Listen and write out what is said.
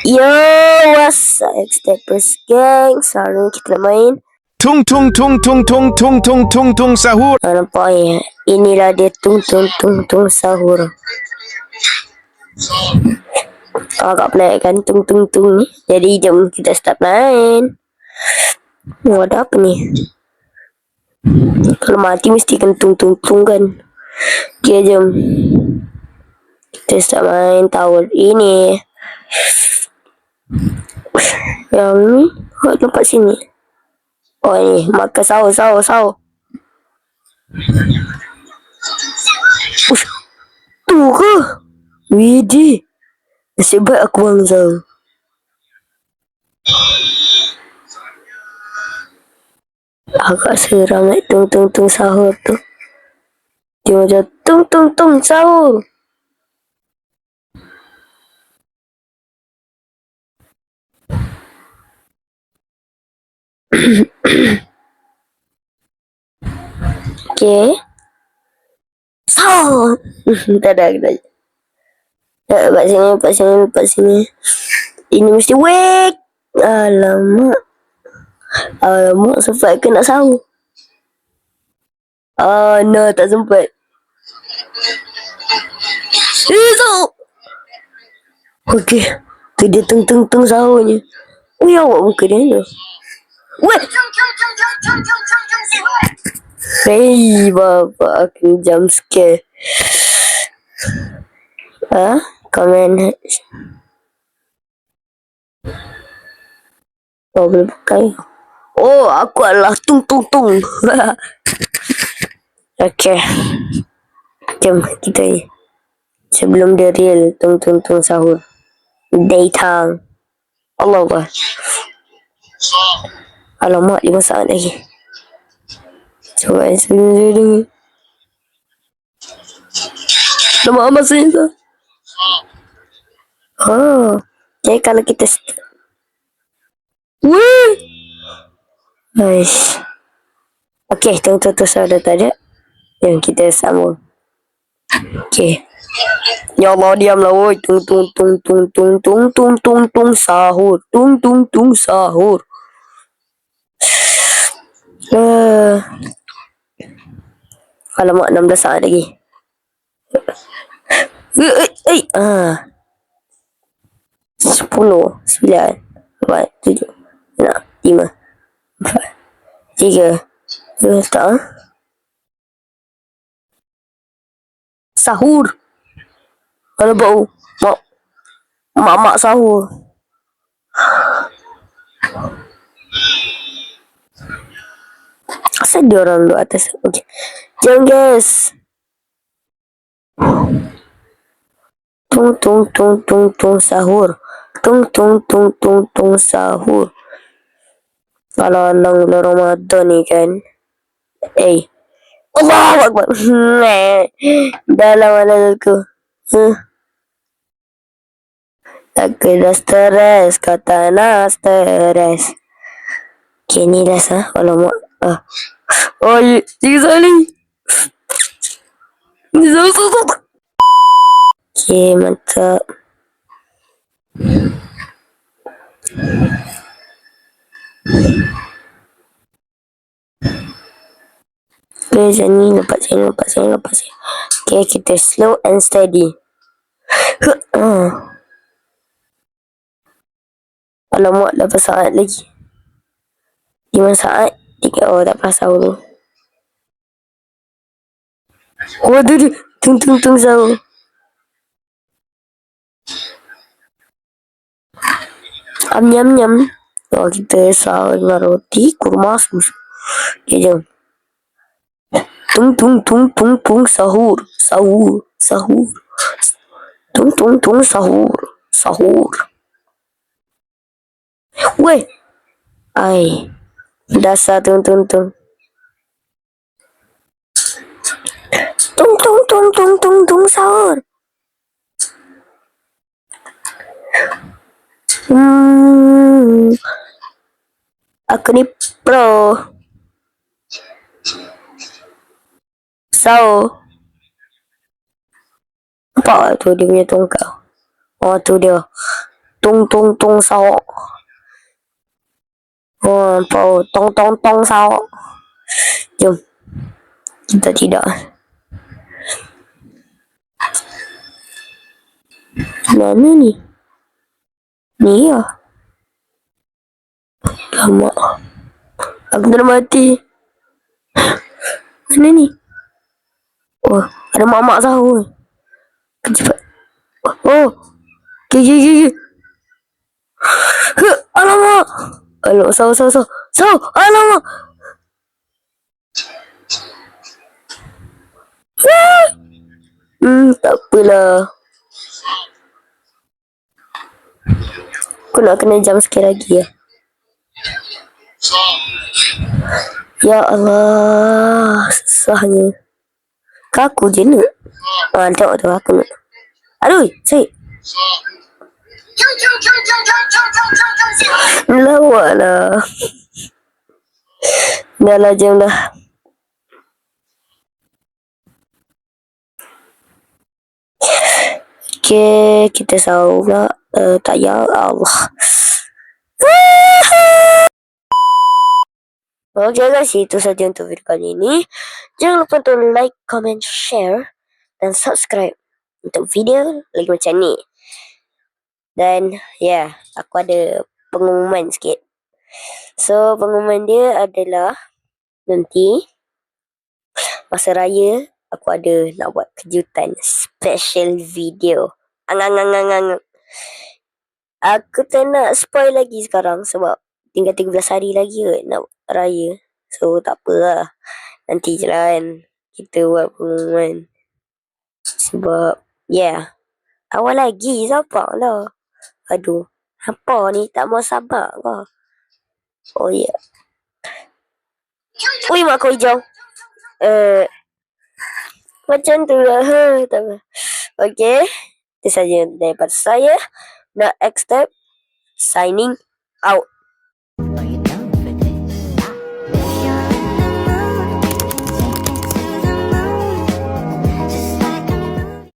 Yo, what's up, Steppers Gang? Sekarang kita main Tung tung tung tung tung tung tung tung tung sahur. nampak ya. Inilah dia tung sahur. Agak pelik kan tung ni. Jadi jom kita start main. Ada apa ni? Kalau mati mesti kan tung kan. Okay, jom kita start main tahun ini. Yang ni, nampak sini. Oh ni, makan sahur. Ush, tu ke? Widih, nasib baik aku bangun sahur. Agak seram nak tung sahur tu. Dia macam tung sahur. Okay. Sahur. Tak ada. Lepas sini. Ini mesti wake. Alamak, sempat ke nak sahur? No, tak sempat. Sahur. Okey, tu dia tung sahurnya. Ui, awak muka dia ni. Weh. Hei, bapak aku jump scare. Komen. Oh, boleh pakai. Oh, aku adalah tung. Okay. Jom kita ni. Sebelum dia real tung sahur. Daytime. Allah Allah. Alamak, 5 saat lagi. Coba dulu. Lama amat sini. Oh, jadi kalau kita wih. Nice. Okay, tung sudah tak ada. Yang kita sambung. Okay. Ya Allah, diamlah woi. Tung sahur. Tung sahur. Alamak, 16 saat lagi. 10, 9, 8, 7, 6, 5, 4, 3, 2, tak. Sahur. Kalau bau mak sahur. Asal dia orang duduk atas. Okay. Jom guys. Tung sahur. Tung sahur. Kalau nang Ramadan ni kan. Allahu Akbar. Dalam mana aku. Aku dah stres. Kata nak stres. Okay, ni dah sah. Alamak. Oh, ya. Tiga kali. Okay, mantap. Okay, sini. Lepas sini. Okay, kita slow and steady. Alamak, 8 saat lagi. 5 saat. 3. Oh, tak pasal dulu. Oh, tu dia. Tung sahur. Nyam. Oh, kita sahur dengan roti, kurma, susu. Okay, jom. Tung sahur. Tung sahur. Weh. Ai. Dasar tung. Tung sahur. Aku ni pro. Sahur. Nampak tu dia punya tongkat. Oh, tu dia. tung tung sao. Oh, tong tong tong sao. Jom. Kita tidak. Mana ni? Ni ya. Lama. Aku dah mati. Mana ni? Oh, ada mak-mak sahur. Cepat. Oh. Gigi. Alamak. Alamak, sahur. Alamak. Tak apalah. Aku nak kena jam sikit lagi ya. Ya Allah, susahnya. Kaku je nak. Tengok tu aku nak. Aduh, Syed. Lawak lah. Dah lah, jam dah. Okay, kita sahur pula. Tak ya Allah. Okay guys, itu saja untuk video kali ini. Jangan lupa untuk like, comment, share dan subscribe untuk video lagi macam ni. Dan aku ada pengumuman sikit. So, pengumuman dia adalah nanti masa raya aku ada nak buat kejutan special video. Aku tak nak spoil lagi sekarang sebab tinggal 13 hari lagi nak raya. So tak apalah. Nanti je lah kan kita buat pengumuman. Sebab awal lagi sabar lah. Aduh, apa ni tak mau sabar ke? Oh ya. Ui, mak kau hijau. Macam tu lah. Tak apa. Okay, itu saja daripada saya. Nak X-Step signing out.